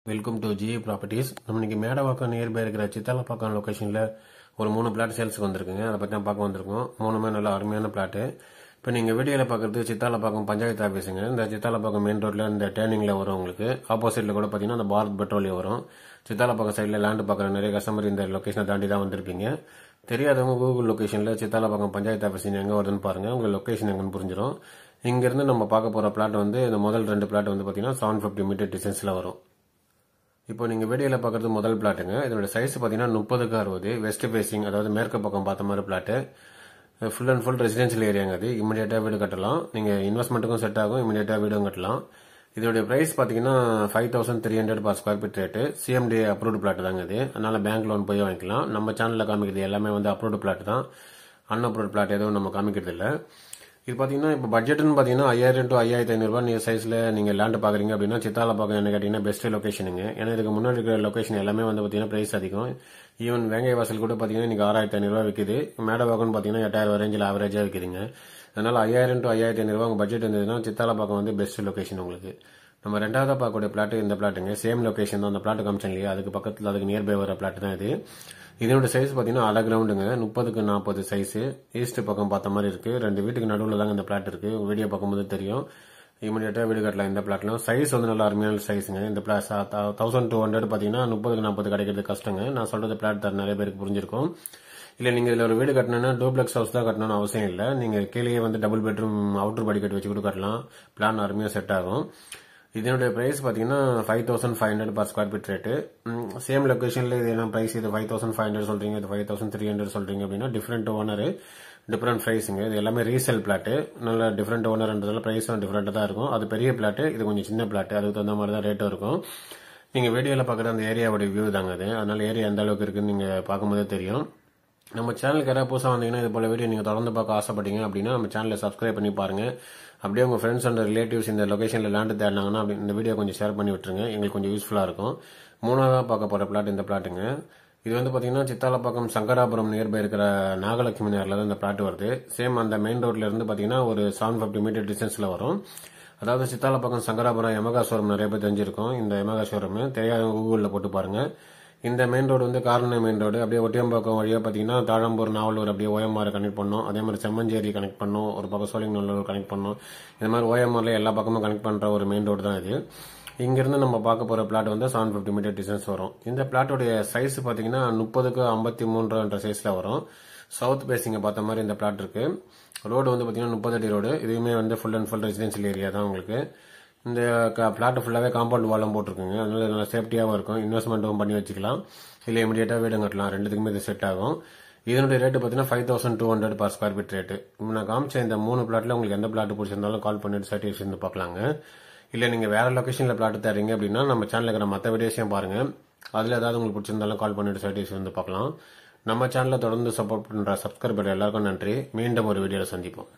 Welcome to G properties. நம்ம இன்னைக்கு Medavakkam nearby இருக்கிற சித்தாலப்பாக்கம் லொக்கேஷனில் ஒரு 3 பிளாட் சேல்ஸுக்கு வந்திருக்குங்க. அதை பற்றி தான் பார்க்க வந்திருக்கோம். 3மே நல்ல அருமையான பிளாட்டு. இப்போ நீங்கள் வீடியோவில் பார்க்குறது சித்தாலப்பாக்கம் பஞ்சாயத்து ஆஃபீஸுங்க. இந்த சித்தாலப்பாக்கம் மெயின் ரோட்டில் இந்த டேர்னிங்கில் வரும். உங்களுக்கு ஆப்போசிட்டில் கூட பார்த்தீங்கன்னா அந்த பாரத் பெட்ரோலியம் வரும். சித்தாலப்பாக்கம் சைடில் லேண்டு பார்க்குற நிறைய கஸ்டமர் இந்த லொக்கேஷனை தாண்டி தான் வந்திருப்பீங்க. தெரியாதவங்க கூகுள் லொக்கேஷனில் சித்தாலப்பாக்கம் பஞ்சாயத்து ஆஃபீஸ் எங்கே வருதுன்னு பாருங்கள். உங்கள் லொக்கேஷன் எங்கன்னு புரிஞ்சிடும். இங்கேருந்து நம்ம பார்க்க போகிற பிளாட் வந்து இந்த முதல் 2 பிளாட் வந்து பார்த்தீங்கன்னா 750 மீட்டர் டிஸ்டன்ஸில் வரும். இப்போ நீங்கள் வீடியோவில் பார்க்குறது முதல் பிளாட்டுங்க. இதோட சைஸ் பார்த்தீங்கன்னா 30க்கு 60, வெஸ்ட் ஃபேசிங், அதாவது மேற்கு பக்கம் பார்த்த மாதிரி flat. Full and full residential ஏரியாங்க. அது இமீடியட்டாக வீடு கட்டலாம். நீங்கள் இன்வெஸ்ட்மெண்ட்டுக்கும் செட் ஆகும், இமீடியட்டாக வீடும் கட்டலாம். இதோடைய ப்ரைஸ் பார்த்தீங்கன்னா 5300 per square feet rate. CMD approved flat தாங்க இது. அதனால் பேங்க் லோன் போய் வாங்கிக்கலாம். நம்ம சேனலில் காமிக்கிறது எல்லாமே வந்து அப்ரூவ்டு பிளாட் தான். அன்அப்ரூவ்டு பிளாட் எதுவும் நம்ம காமிக்கிறது இல்லை. இது பார்த்தீங்கன்னா இப்போ பட்ஜெட்னு பார்த்தீங்கன்னா 5000 to 5500 நீங்கள் சைஸில் நீங்கள் லேண்டு பார்க்குறீங்க அப்படின்னா சித்தாலப்பாக்கம் என்ன கேட்டிங்கன்னா பெஸ்ட் லொக்கேஷனுங்க. ஏன்னா இதுக்கு முன்னாடி இருக்கிற லொக்கேஷன் எல்லாமே வந்து பார்த்தீங்கன்னா ப்ரைஸ் அதிகம். ஈவன் வேங்கை வாசல் கூட பார்த்தீங்கன்னா இன்றைக்கி 6500 விற்குது. மேடவாக்கம்னு பார்த்தீங்கன்னா 8000 ரேஞ்சில் ஆவரேஜாக விற்குதுங்க. அதனால் 5000 to 5500 உங்கள் பட்ஜெட் இருந்ததுன்னா சித்தாலப்பாக்கம் வந்து பெஸ்ட் லொக்கேஷன் உங்களுக்கு. நம்ம ரெண்டாவதாக பார்க்கக்கூடிய பிளாட்டு இந்த பிளாட்டுங்க. சேம் லொக்கேஷன் தான். அந்த பிளாட்டு காமிச்சேன் இல்லையா, அதுக்கு பக்கத்தில் அதுக்கு நியர்பை வர பிளாட் தான் இது. இதனோட சைஸ் பார்த்தீங்கன்னா அரை கிரவுண்டுங்க. 30க்கு 40 சைஸு. ஈஸ்ட் பக்கம் பார்த்த மாதிரி இருக்குது. 2 வீட்டுக்கு நடுவில் தாங்க இந்த பிளாட் இருக்குது. வீடியோ பார்க்கும்போது தெரியும். இமீடியட்டாக வீடு கட்டலாம். இந்த பிளாட்லாம் சைஸ் வந்து நல்ல அருமையான சைஸுங்க. இந்த பிளாட் 1200 பார்த்தீங்கன்னா 30க்கு 40 கிடைக்கிறது கஷ்டங்க. நான் சொல்கிறது பிளாட் தர நிறைய பேருக்கு புரிஞ்சிருக்கும். இல்லை நீங்கள் இதில் ஒரு வீடு கட்டணும்னா டூப்ளெக்ஸ் ஹவுஸ் தான் கட்டணும்னு அவசியம் இல்லை. நீங்கள் கீழே வந்து டபுள் பெட்ரூம் அவுட்டர் படிக்கட்டு வச்சு கூட கட்டலாம். பிளான் அருமையாக செட் ஆகும். இதனுடைய ப்ரைஸ் பார்த்தீங்கன்னா 5500 per square feet rate. Same லொக்கேஷனில் இது என்ன ப்ரைஸ், இது 5500 சொல்கிறீங்க, இது 5300 சொல்கிறீங்க அப்படின்னா டிஃப்ரெண்ட் ஓனர், டிஃப்ரெண்ட் ப்ரைஸுங்க. இது எல்லாமே ரீசேல் பிளாட்டு. நல்ல டிஃப்ரெண்ட் ஓனர்ன்றதால ப்ரைஸும் டிஃப்ரெண்ட்டாக தான் இருக்கும். அது பெரிய பிளாட்டு, இது கொஞ்சம் சின்ன பிளாட்டு. அதுக்கு தகுந்த மாதிரி தான் ரேட்டும் இருக்கும். நீங்கள் வீடியோவில் பார்க்குற அந்த ஏரியாவோட வியூ தாங்க அது. அதனால் ஏரியா எந்த அளவுக்கு இருக்குன்னு நீங்கள் பார்க்கும்போதே தெரியும். நம்ம சேனலுக்கு யாராவது புதுசாக வந்தீங்கன்னா இது போல வீடியோ நீங்கள் தொடர்ந்து பார்க்க ஆசைப்பட்டீங்க அப்படின்னா நம்ம சேனலை சப்ஸ்கிரைப் பண்ணி பாருங்கள். அப்படியே உங்கள் ஃப்ரெண்ட்ஸ் அண்ட் ரிலேட்டிவ்ஸ் இந்த லொக்கேஷனில் லேண்டு தேடினாங்கன்னா அப்படி இந்த வீடியோ கொஞ்சம் ஷேர் பண்ணி விட்டுருங்க. எங்களுக்கு கொஞ்சம் யூஸ்ஃபுல்லாக இருக்கும். 3ஆவதாக பார்க்க போகிற பிளாட் இந்த பிளாட்டுங்க. இது வந்து பார்த்தீங்கன்னா சித்தாலப்பாக்கம் சங்கராபுரம் நியர்பை இருக்கிற நாகலட்சுமி நகரில் தான் இந்த பிளாட் வருது. சேம் அந்த மெயின் ரோட்ல இருந்து பார்த்தீங்கன்னா ஒரு 750 மீட்டர் டிஸ்டன்ஸில் வரும். அதாவது சித்தாலப்பாக்கம் சங்கராபுரம் எமகா ஷோரூம் நிறைய பேர் தெரிஞ்சிருக்கும். இந்த எமகா ஷோரூம் தெரியாதவங்க கூகுளில் போட்டு பாருங்க. இந்த மெயின் ரோடு வந்து கார்னர் மெயின் ரோடு. அப்படியே ஒட்டியம்பாக்கம் வழியாக பார்த்தீங்கன்னா தாழம்பூர், நாவலூர், அப்படியே ஓஎம்ஆர் கனெக்ட் பண்ணோம். அதே மாதிரி செம்மஞ்சேரி கனெக்ட் பண்ணோம். ஒரு பக்கம் சோழிங்கநல்லூர் கனெக்ட் பண்ணோம். இந்த மாதிரி ஓஎம்ஆர்ல எல்லா பக்கமும் கனெக்ட் பண்ணுற ஒரு மெயின் ரோடு தான் இது. இங்கிருந்து நம்ம பார்க்க போகிற பிளாட் வந்து 750 மீட்டர் டிஸ்டன்ஸ் வரும். இந்த பிளாட்டோடைய சைஸ் பார்த்தீங்கன்னா 30க்கு 53 சைஸில் வரும். சவுத் பேசிங்கை பார்த்த மாதிரி இந்த பிளாட் இருக்கு. ரோடு வந்து பார்த்தீங்கன்னா 30 அடி ரோடு. இதுவுமே வந்து full and full residential area தான் உங்களுக்கு. இந்த பிளாட் ஃபுல்லாகவே காம்பவுண்ட் வாலும் போட்டிருக்குங்க. அதனால நல்லா சேஃப்டியாகவும் இருக்கும். இன்வெஸ்ட்மெண்ட்டும் பண்ணி வச்சுக்கலாம். இல்லை இமீடியட்டாக வீடு கட்டலாம். ரெண்டுத்துக்குமே இது செட் ஆகும். இதனுடைய ரேட்டு பார்த்தீங்கன்னா 5200 per square feet ரேட்டு. நான் காமிச்ச இந்த 3 பிளாட்டில் உங்களுக்கு எந்த பிளாட் பிடிச்சிருந்தாலும் கால் பண்ணிட்டு சர்டிஃபிகேட் இருந்து பார்க்கலாங்க. இல்லை நீங்கள் வேற லொக்கேஷனில் பிளாட் தரீங்க அப்படின்னா நம்ம சேனலில் இருக்கிற மற்ற வீடியோஸையும் பாருங்கள். அதில் ஏதாவது உங்களுக்கு பிடிச்சிருந்தாலும் கால் பண்ணிட்டு சர்டிஃபிகேட் இருந்து பார்க்கலாம். நம்ம சேனலை தொடர்ந்து சப்போர்ட் பண்ணுற சப்ஸ்கிரைபர் எல்லாருக்கும் நன்றி. மீண்டும் ஒரு வீடியோவில் சந்திப்போம்.